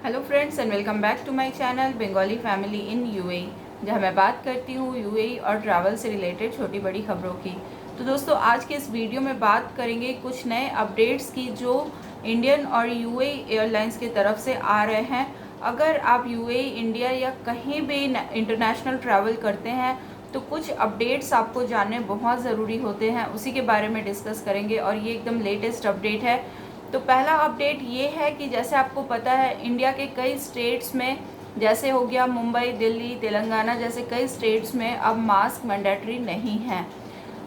Hello friends and welcome back to my channel Bengali family in UAE, जहां मैं बात करती हूँ यूएई और ट्रैवल से रिलेटेड छोटी बड़ी खबरों की। तो दोस्तों, आज के इस वीडियो में बात करेंगे कुछ नए अपडेट्स की जो इंडियन और यूएई एयरलाइंस की तरफ से आ रहे हैं। अगर आप यूएई, इंडिया या कहीं भी इंटरनेशनल ट्रैवल करते हैं तो कुछ अपडेट्स आपको जानने बहुत ज़रूरी होते हैं, उसी के बारे में डिस्कस करेंगे और ये एकदम लेटेस्ट अपडेट है। तो पहला अपडेट ये है कि जैसे आपको पता है, इंडिया के कई स्टेट्स में, जैसे हो गया मुंबई, दिल्ली, तेलंगाना जैसे कई स्टेट्स में अब मास्क मैंडेटरी नहीं है।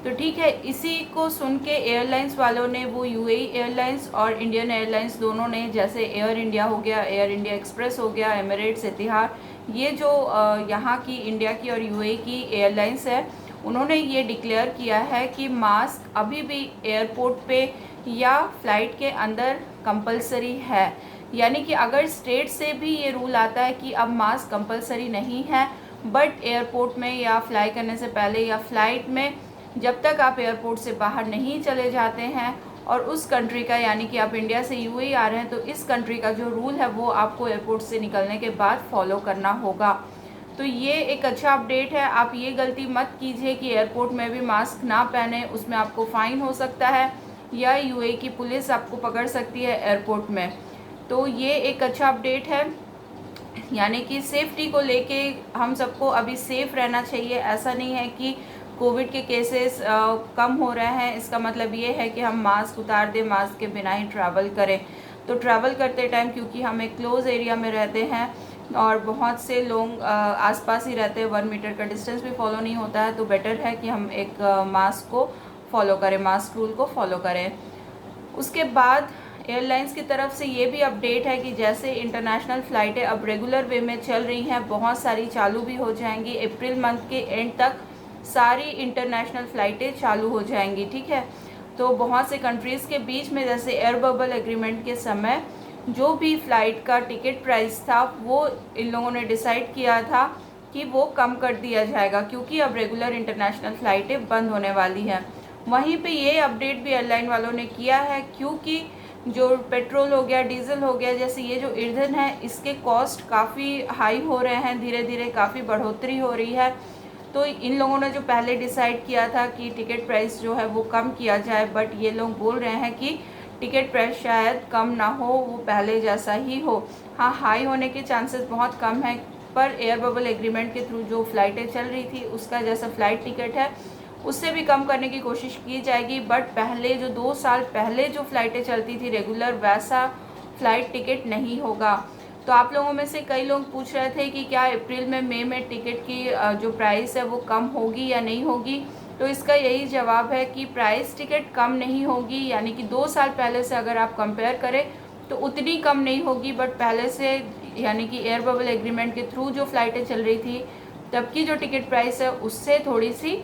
तो ठीक है, इसी को सुन के एयरलाइंस वालों ने, वो यूएई एयरलाइंस और इंडियन एयरलाइंस दोनों ने, जैसे एयर इंडिया हो गया, एयर इंडिया एक्सप्रेस हो गया, एमिरेट्स, एतिहाद, ये जो यहाँ की इंडिया की और यूएई की एयरलाइंस है, उन्होंने ये डिक्लेयर किया है कि मास्क अभी भी एयरपोर्ट पे या फ्लाइट के अंदर कंपलसरी है। यानी कि अगर स्टेट से भी ये रूल आता है कि अब मास्क कंपलसरी नहीं है, बट एयरपोर्ट में या फ्लाई करने से पहले या फ्लाइट में, जब तक आप एयरपोर्ट से बाहर नहीं चले जाते हैं और उस कंट्री का, यानी कि आप इंडिया से यूएई आ रहे हैं, तो इस कंट्री का जो रूल है वो आपको एयरपोर्ट से निकलने के बाद फॉलो करना होगा। तो ये एक अच्छा अपडेट है। आप ये गलती मत कीजिए कि एयरपोर्ट में भी मास्क ना पहने, उसमें आपको फ़ाइन हो सकता है या यूएई की पुलिस आपको पकड़ सकती है एयरपोर्ट में। तो ये एक अच्छा अपडेट है, यानी कि सेफ्टी को लेके हम सबको अभी सेफ रहना चाहिए। ऐसा नहीं है कि कोविड के केसेस कम हो रहे हैं, इसका मतलब ये है कि हम मास्क उतार दें, मास्क के बिना ही ट्रैवल करें। तो ट्रैवल करते टाइम, क्योंकि हम एक क्लोज एरिया में रहते हैं और बहुत से लोग आसपास ही रहते हैं, 1 मीटर का डिस्टेंस भी फॉलो नहीं होता है, तो बेटर है कि हम एक मास्क को फॉलो करें, मास्क रूल को फॉलो करें। उसके बाद एयरलाइंस की तरफ से ये भी अपडेट है कि जैसे इंटरनेशनल फ़्लाइटें अब रेगुलर वे में चल रही हैं, बहुत सारी चालू भी हो जाएंगी। अप्रैल मंथ के एंड तक सारी इंटरनेशनल फ़्लाइटें चालू हो जाएंगी, ठीक है। तो बहुत से कंट्रीज़ के बीच में, जैसे एयर बबल एग्रीमेंट के समय जो भी फ़्लाइट का टिकट प्राइस था, वो इन लोगों ने डिसाइड किया था कि वो कम कर दिया जाएगा, क्योंकि अब रेगुलर इंटरनेशनल फ़्लाइटें बंद होने वाली हैं। वहीं पे ये अपडेट भी एयरलाइन वालों ने किया है, क्योंकि जो पेट्रोल हो गया, डीजल हो गया, जैसे ये जो ईंधन है, इसके कॉस्ट काफ़ी हाई हो रहे हैं, धीरे धीरे काफ़ी बढ़ोतरी हो रही है। तो इन लोगों ने जो पहले डिसाइड किया था कि टिकट प्राइस जो है वो कम किया जाए, बट ये लोग बोल रहे हैं कि टिकट प्राइस शायद कम ना हो, वो पहले जैसा ही हो। हाँ, हाई होने के चांसेस बहुत कम है, पर एयर बबल एग्रीमेंट के थ्रू जो फ़्लाइटें चल रही थी, उसका जैसा फ़्लाइट टिकट है उससे भी कम करने की कोशिश की जाएगी। बट पहले जो 2 साल पहले जो फ़्लाइटें चलती थी रेगुलर, वैसा फ़्लाइट टिकट नहीं होगा। तो आप लोगों में से कई लोग पूछ रहे थे कि क्या अप्रैल में, मई में टिकट की जो प्राइस है वो कम होगी या नहीं होगी। तो इसका यही जवाब है कि प्राइस टिकट कम नहीं होगी, यानी कि 2 साल पहले से अगर आप कंपेयर करें तो उतनी कम नहीं होगी, बट पहले से, यानी कि एयर बबल एग्रीमेंट के थ्रू जो फ़्लाइटें चल रही थी तब की जो टिकट प्राइस है उससे थोड़ी सी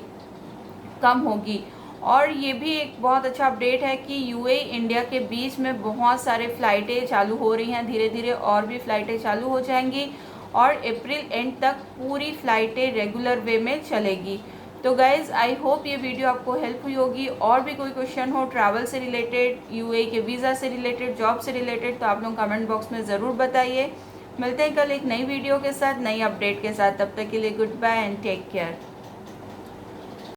कम होगी। और ये भी एक बहुत अच्छा अपडेट है कि यूएई इंडिया के बीच में बहुत सारे फ़्लाइटें चालू हो रही हैं, धीरे धीरे और भी फ़्लाइटें चालू हो जाएंगी और अप्रैल एंड तक पूरी फ़्लाइटें रेगुलर वे में चलेगी। तो गाइज़, आई होप ये वीडियो आपको हेल्प हुई होगी। और भी कोई क्वेश्चन हो ट्रैवल से रिलेटेड, यूएई के वीज़ा से रिलेटेड, जॉब से रिलेटेड, तो आप लोग कमेंट बॉक्स में ज़रूर बताइए। मिलते हैं कल एक नई वीडियो के साथ, नई अपडेट के साथ। तब तक के लिए goodbye and take care.